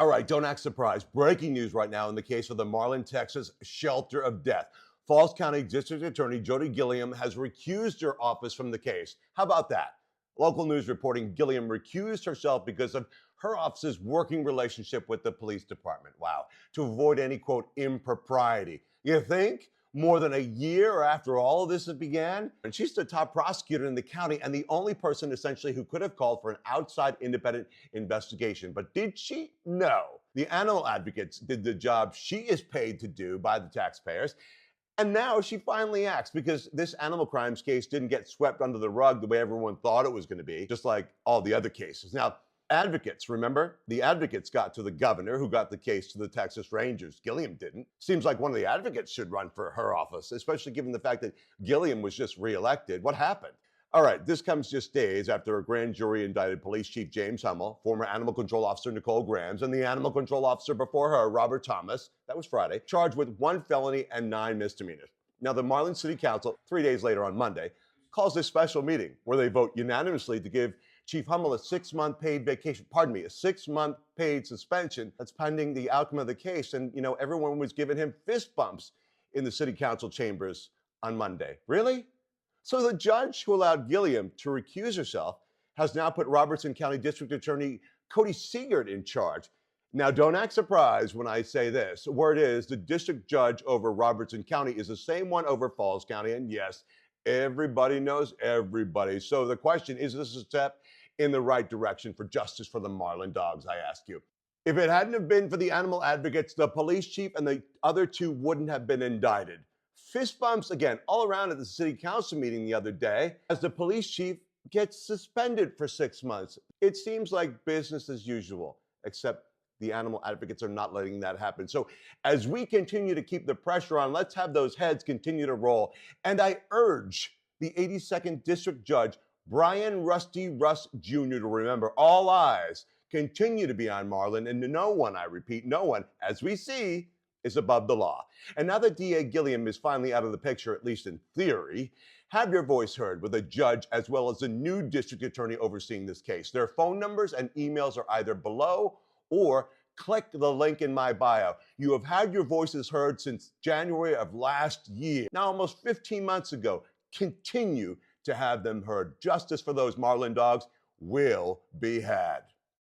All right, don't act surprised. Breaking news right now in the case of the Marlin, Texas shelter of death. Falls County District Attorney Jody Gilliam has recused her office from the case. How about that? Local news reporting Gilliam recused herself because of her office's working relationship with the police department. Wow. To avoid any, quote, impropriety. You think? More than a year after all of this began? And she's the top prosecutor in the county and the only person essentially who could have called for an outside independent investigation. But did she? No. The animal advocates did the job she is paid to do by the taxpayers. And now she finally acts because this animal crimes case didn't get swept under the rug the way everyone thought it was going to be, just like all the other cases. Now, advocates, remember? The advocates got to the governor who got the case to the Texas Rangers. Gilliam didn't. Seems like one of the advocates should run for her office, especially given the fact that Gilliam was just reelected. What happened? All right, this comes just days after a grand jury indicted Police Chief James Hummel, former Animal Control Officer Nicole Grams, and the Animal Control Officer before her, Robert Thomas, that was Friday, charged with 1 felony and 9 misdemeanors. Now, the Marlin City Council, 3 days later on Monday, calls a special meeting where they vote unanimously to give Chief Hummel a 6-month paid vacation, a 6-month paid suspension. That's pending the outcome of the case. And, everyone was giving him fist bumps in the city council chambers on Monday. Really? So the judge who allowed Gilliam to recuse herself has now put Robertson County District Attorney COTY SIEGERT in charge. Now, don't act surprised when I say this. Word is the district judge over Robertson County is the same one over Falls County. And yes, everybody knows everybody. So the question, is this a step in the right direction for justice for the Marlin dogs, I ask you? If it hadn't have been for the animal advocates, the police chief and the other 2 wouldn't have been indicted. Fist bumps again all around at the city council meeting the other day as the police chief gets suspended for 6 months. It seems like business as usual, except the animal advocates are not letting that happen. So as we continue to keep the pressure on, let's have those heads continue to roll. And I urge the 82nd District Judge, BRYAN Rusty Russ Jr. to remember all eyes continue to be on Marlin, and no one, I repeat, no one, as we see, is above the law. And now that DA Gilliam is finally out of the picture, at least in theory, have your voice heard with a judge as well as a new district attorney overseeing this case. Their phone numbers and emails are either below or click the link in my bio. You have had your voices heard since January of last year. Now, almost 15 months ago, continue to have them heard. Justice for those Marlin dogs will be had.